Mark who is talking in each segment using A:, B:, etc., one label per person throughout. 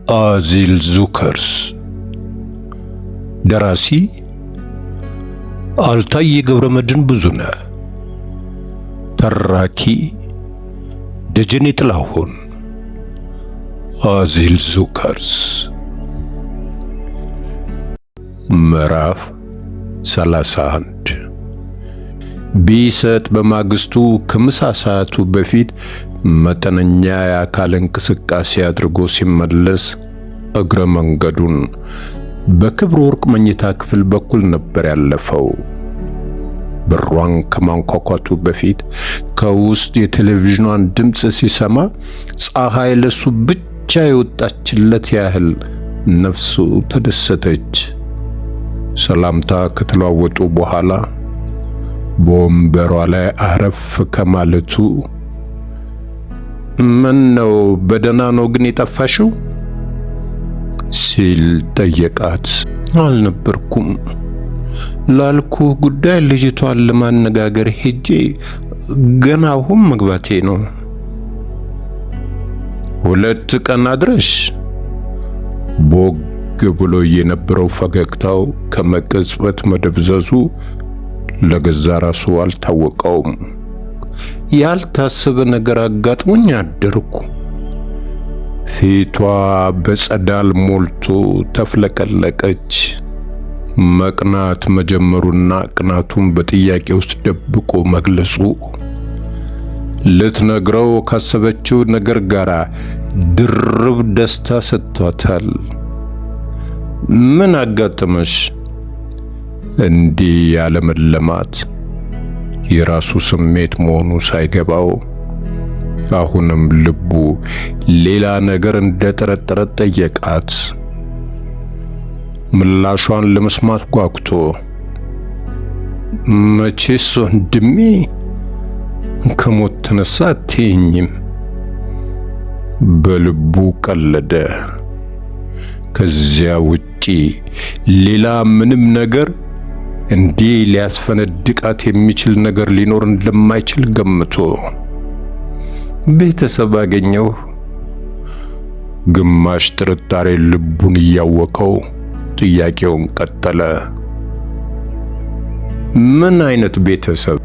A: አዚል ዙከርስ። ደራሲ አልታይ ገብረመድህን ብዙነህ። ተራኪ ደጀኔ ጥላሁን። አዚል ዙከርስ ምዕራፍ 31። ቢሰጥ በማግስቱ ከምሳ ሰዓቱ በፊት መጠነኛ የአካል እንቅስቃሴ አድርጎ ሲመለስ እግረ መንገዱን በክብረ ወርቅ መኝታ ክፍል በኩል ነበር ያለፈው። በሯን ከማንኳኳቱ በፊት ከውስጥ የቴሌቪዥኗን ድምፅ ሲሰማ ፀሐይ ለሱ ብቻ የወጣችለት ያህል ነፍሱ ተደሰተች። ሰላምታ ከተለዋወጡ በኋላ በወንበሯ ላይ አረፍ ከማለቱ ምን ነው በደህና ነው ግን የጠፋሽው? ሲል ጠየቃት። አልነበርኩም ላልኩህ ጉዳይ ልጅቷን ለማነጋገር ሄጄ ገና አሁን መግባቴ ነው። 2 ቀን አድረሽ? ቦግ ብሎ የነበረው ፈገግታው ከመቅጽበት መደብዘዙ ለገዛ ራሱ አልታወቀውም። ያልታሰበ ነገር አጋጥሞኝ አደርኩ። ፊቷ በጸዳል ሞልቶ ተፍለቀለቀች። መቅናት መጀመሩና ቅናቱን በጥያቄ ውስጥ ደብቆ መግለጹ ልትነግረው ካሰበችው ነገር ጋር ድርብ ደስታ ሰጥቷታል። ምን አጋጠመሽ? እንዲህ ያለመለማት የራሱ ስሜት መሆኑ ሳይገባው አሁንም ልቡ ሌላ ነገር እንደጠረጠረ ጠየቃት። ምላሿን ለመስማት ጓጉቶ መቼስ ወንድሜ ከሞት ተነሳ አትይኝም በልቡ ቀለደ። ከዚያ ውጪ ሌላ ምንም ነገር እንዲህ ሊያስፈነድቃት የሚችል ነገር ሊኖር እንደማይችል ገምቶ ቤተሰብ አገኘው። ግማሽ ጥርጣሬ ልቡን እያወቀው ጥያቄውን ቀጠለ። ምን አይነት ቤተሰብ?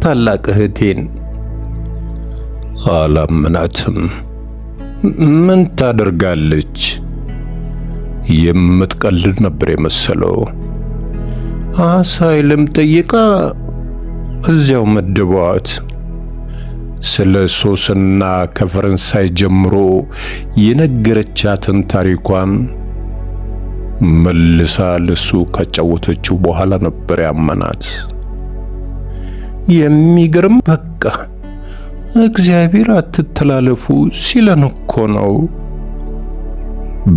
A: ታላቅ እህቴን። አላመናትም። ምን ታደርጋለች? የምትቀልድ ነበር የመሰለው። አሳይለም ጠይቃ እዚያው መደቧት። ስለ ሶስና ከፈረንሳይ ጀምሮ የነገረቻትን ታሪኳን መልሳ ለሱ ካጫወተችው በኋላ ነበር ያመናት። የሚገርም በቃ እግዚአብሔር አትተላለፉ ሲለን እኮ ነው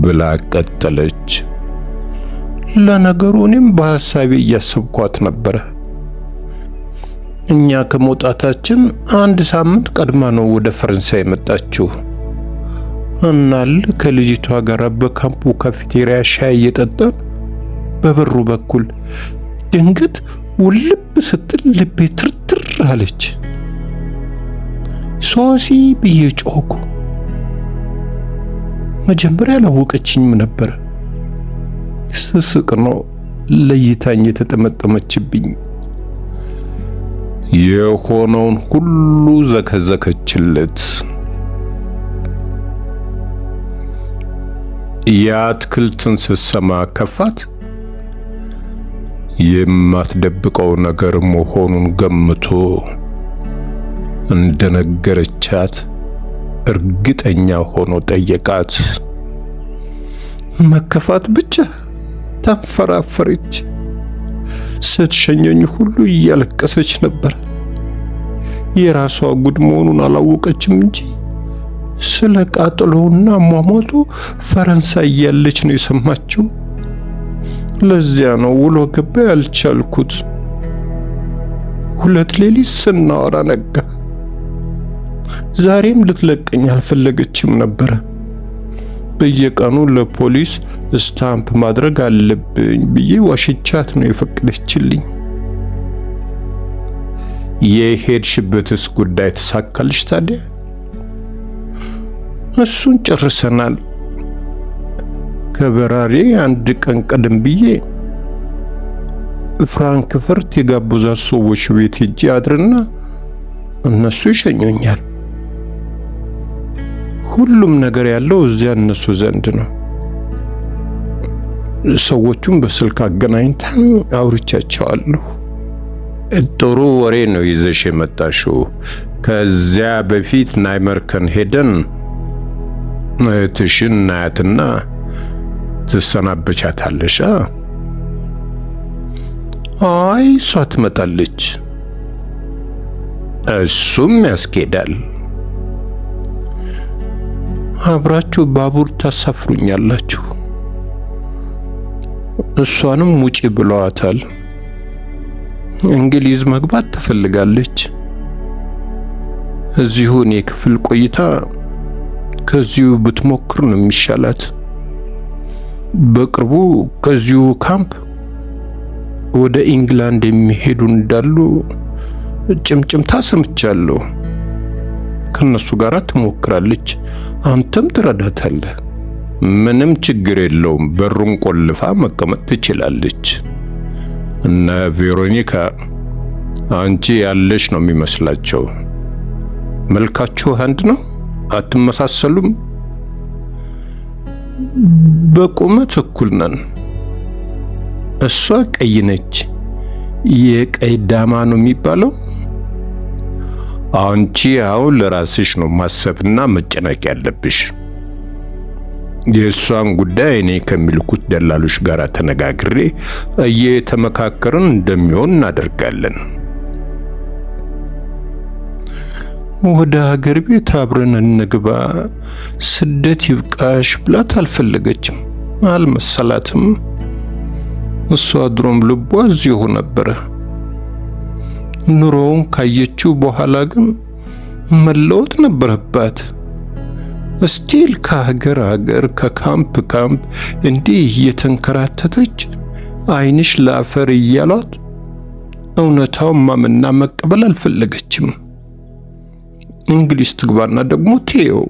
A: ብላ ቀጠለች። ለነገሩ እኔም በሐሳቤ እያሰብኳት ነበር። እኛ ከመውጣታችን 1 ሳምንት ቀድማ ነው ወደ ፈረንሳይ መጣችው። እናል ከልጅቷ ጋር በካምፑ ካፌቴሪያ ሻይ እየጠጣን በበሩ በኩል ድንገት ውልብ ስትል ልቤ ትርትር አለች። ሶሲ ብዬ ጮኩ። መጀመሪያ አላወቀችኝም ነበር። ስስቅ ነው ለይታኝ የተጠመጠመችብኝ። የሆነውን ሁሉ ዘከዘከችለት። የአትክልትን ስትሰማ ከፋት። የማትደብቀው ነገር መሆኑን ገምቶ እንደነገረቻት እርግጠኛ ሆኖ ጠየቃት። መከፋት ብቻ? ታንፈራፈረች። ስትሸኘኝ ሁሉ እያለቀሰች ነበር። የራሷ ጉድ መሆኑን አላወቀችም እንጂ ስለ ቃጠሎውና ሟሟቱ ፈረንሳይ ያለች ነው የሰማችው። ለዚያ ነው ውሎ ገባ ያልቻልኩት። 2 ሌሊት ስናወራ ነጋ። ዛሬም ልትለቀኝ አልፈለገችም ነበር። በየቀኑ ለፖሊስ ስታምፕ ማድረግ አለብኝ ብዬ ዋሽቻት ነው የፈቀደችልኝ። የሄድሽበትስ ጉዳይ ተሳካልሽ ታዲያ? እሱን ጨርሰናል። ከበራሪ አንድ ቀን ቀደም ብዬ ፍራንክፈርት የጋበዟት ሰዎች ቤት ሄጄ አድርና እነሱ ይሸኙኛል። ሁሉም ነገር ያለው እዚያ እነሱ ዘንድ ነው። ሰዎቹም በስልክ አገናኝተን አውርቻቸዋለሁ። ጥሩ ወሬ ነው ይዘሽ የመጣሽው። ከዚያ በፊት ናይመርከን ሄደን እህትሽን እናያትና ትሰናበቻታለሽ። አይ እሷ ትመጣለች። እሱም ያስኬዳል። አብራችሁ ባቡር ታሳፍሩኛላችሁ። እሷንም ውጪ ብለዋታል። እንግሊዝ መግባት ትፈልጋለች። እዚሁ እኔ ክፍል ቆይታ ከዚሁ ብትሞክር ነው የሚሻላት። በቅርቡ ከዚሁ ካምፕ ወደ ኢንግላንድ የሚሄዱ እንዳሉ ጭምጭምታ ሰምቻለሁ። ከነሱ ጋር ትሞክራለች። አንተም ትረዳታለህ። ምንም ችግር የለውም። በሩን ቆልፋ መቀመጥ ትችላለች። እነ ቬሮኒካ አንቺ ያለሽ ነው የሚመስላቸው። መልካችሁ አንድ ነው፣ አትመሳሰሉም። በቁመት እኩል ነን። እሷ ቀይ ነች። የቀይ ዳማ ነው የሚባለው። አንቺ አሁን ለራስሽ ነው ማሰብና መጨነቅ ያለብሽ። የእሷን ጉዳይ እኔ ከሚልኩት ደላሎች ጋር ተነጋግሬ እየተመካከርን እንደሚሆን እናደርጋለን። ወደ ሀገር ቤት አብረን እንግባ፣ ስደት ይብቃሽ ብላት አልፈለገችም፣ አልመሰላትም። እሷ ድሮም ልቧ እዚሁ ነበረ። ኑሮውን ካየችው በኋላ ግን መለወጥ ነበረባት። ስቲል ከሀገር ሀገር ከካምፕ ካምፕ እንዲህ እየተንከራተተች ዓይንሽ ለአፈር እያሏት እውነታውን ማመንና መቀበል አልፈለገችም። እንግሊዝ ትግባና ደግሞ ትየው